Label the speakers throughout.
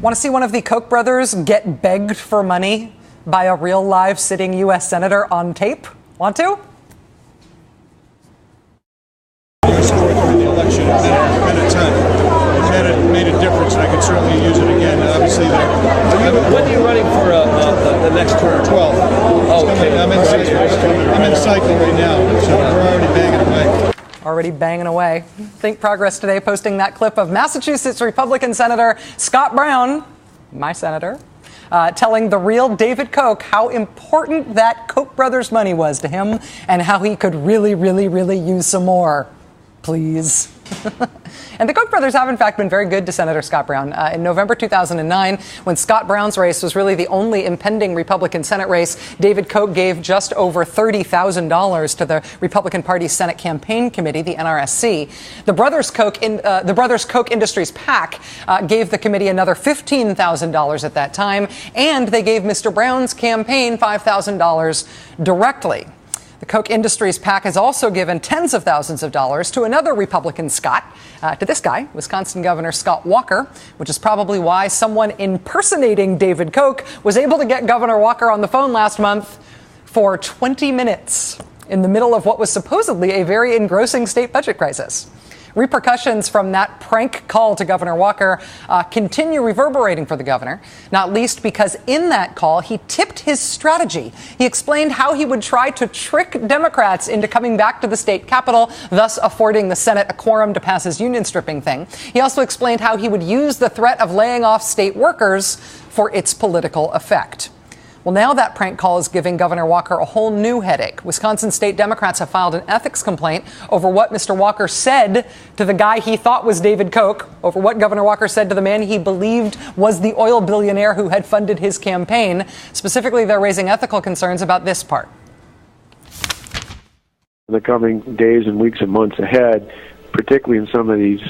Speaker 1: Want to see one of the Koch brothers get begged for money by a real live sitting U.S. senator on tape? Want to?
Speaker 2: I scored during the election. It's been a ton. It made a difference, and I could certainly use it again. Obviously,
Speaker 3: when are you running for the next term?
Speaker 2: 12.
Speaker 3: Oh, okay.
Speaker 2: I'm in cycle right now, so we're already banging away.
Speaker 1: Already banging away. Think Progress today posting that clip of Massachusetts Republican Senator Scott Brown, my senator, telling the real David Kcoh how important that Koch brothers' money was to him and how he could really, really, really use some more. Please. And the Koch brothers have, in fact, been very good to Senator Scott Brown. In November 2009, when Scott Brown's race was really the only impending Republican Senate race, David Kcoh gave just over $30,000 to the Republican Party's Senate Campaign Committee, the NRSC. The Brothers Koch Industries PAC gave the committee another $15,000 at that time, and they gave Mr. Brown's campaign $5,000 directly. The Koch Industries PAC has also given tens of thousands of dollars to another Republican Scott, to this guy, Wisconsin Governor Scott Walker, which is probably why someone impersonating David Koch was able to get Governor Walker on the phone last month for 20 minutes in the middle of what was supposedly a very engrossing state budget crisis. Repercussions from that prank call to Governor Walker continue reverberating for the governor, not least because in that call, he tipped his strategy. He explained how he would try to trick Democrats into coming back to the state capitol, thus affording the Senate a quorum to pass his union stripping thing. He also explained how he would use the threat of laying off state workers for its political effect. Well, now that prank call is giving Governor Walker a whole new headache. Wisconsin state Democrats have filed an ethics complaint over what Mr. Walker said to the guy he thought was David Koch, over what Governor Walker said to the man he believed was the oil billionaire who had funded his campaign. Specifically, they're raising ethical concerns about this part.
Speaker 4: In the coming days and weeks and months ahead, particularly in some of these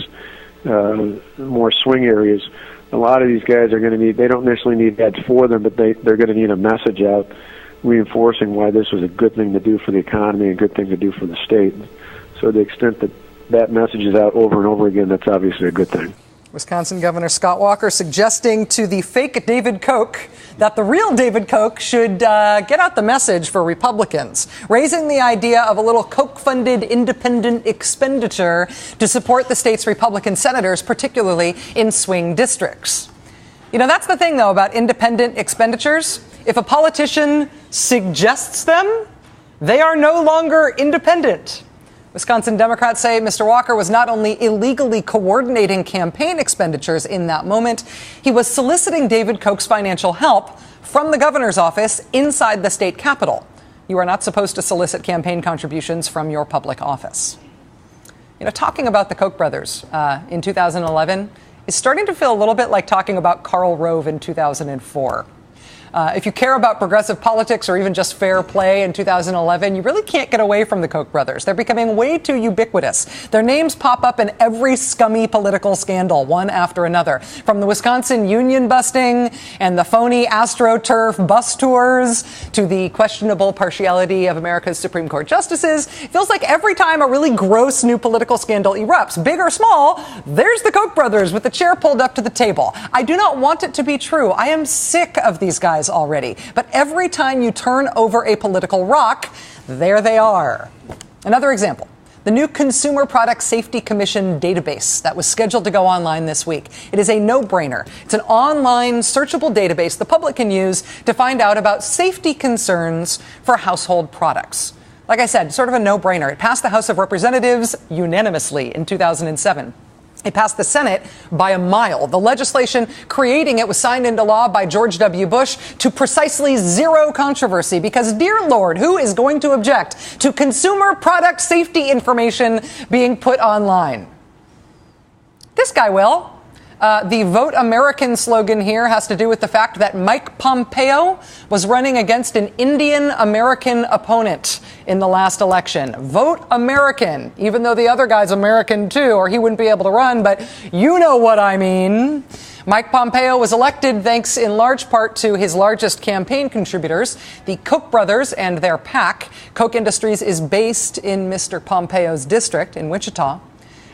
Speaker 4: more swing areas, a lot of these guys are going to need, they don't necessarily need ads for them, but they're going to need a message out reinforcing why this was a good thing to do for the economy and a good thing to do for the state. So to the extent that that message is out over and over again, that's obviously a good thing.
Speaker 1: Wisconsin Governor Scott Walker suggesting to the fake David Koch that the real David Koch should get out the message for Republicans, raising the idea of a little Koch-funded independent expenditure to support the state's Republican senators, particularly in swing districts. You know, that's the thing, though, about independent expenditures. If a politician suggests them, they are no longer independent. Wisconsin Democrats say Mr. Walker was not only illegally coordinating campaign expenditures in that moment, he was soliciting David Koch's financial help from the governor's office inside the state capitol. You are not supposed to solicit campaign contributions from your public office. You know, talking about the Koch brothers in 2011 is starting to feel a little bit like talking about Karl Rove in 2004. If you care about progressive politics or even just fair play in 2011, you really can't get away from the Koch brothers. They're becoming way too ubiquitous. Their names pop up in every scummy political scandal, one after another. From the Wisconsin union busting and the phony AstroTurf bus tours to the questionable partiality of America's Supreme Court justices, it feels like every time a really gross new political scandal erupts, big or small, there's the Koch brothers with the chair pulled up to the table. I do not want it to be true. I am sick of these guys already. But every time you turn over a political rock, there they are. Another example, the new Consumer Product Safety Commission database that was scheduled to go online this week. It is a no-brainer. It's an online searchable database the public can use to find out about safety concerns for household products. Like I said, sort of a no-brainer. It passed the House of Representatives unanimously in 2007. It passed the Senate by a mile. The legislation creating it was signed into law by George W. Bush to precisely zero controversy because, dear Lord, who is going to object to consumer product safety information being put online? This guy will. The Vote American slogan here has to do with the fact that Mike Pompeo was running against an Indian American opponent in the last election. Vote American, even though the other guy's American too, or he wouldn't be able to run, but you know what I mean. Mike Pompeo was elected thanks in large part to his largest campaign contributors, the Koch brothers and their PAC. Koch Industries is based in Mr. Pompeo's district in Wichita.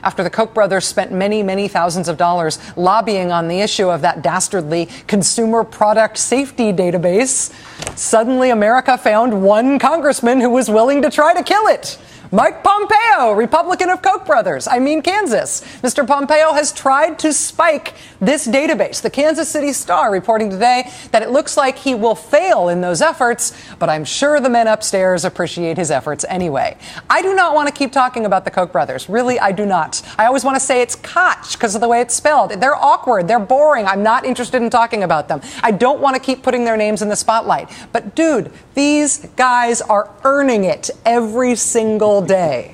Speaker 1: after the Koch brothers spent many, many thousands of dollars lobbying on the issue of that dastardly consumer product safety database. Suddenly, America found one congressman who was willing to try to kill it. Mike Pompeo, Republican of Koch brothers, Kansas. Mr. Pompeo has tried to spike this database. The Kansas City Star reporting today that it looks like he will fail in those efforts, but I'm sure the men upstairs appreciate his efforts anyway. I do not want to keep talking about the Koch brothers. Really, I do not. I always want to say it's Koch because of the way it's spelled. They're awkward. They're boring. I'm not interested in talking about them. I don't want to keep putting their names in the spotlight. But dude, these guys are earning it every single day.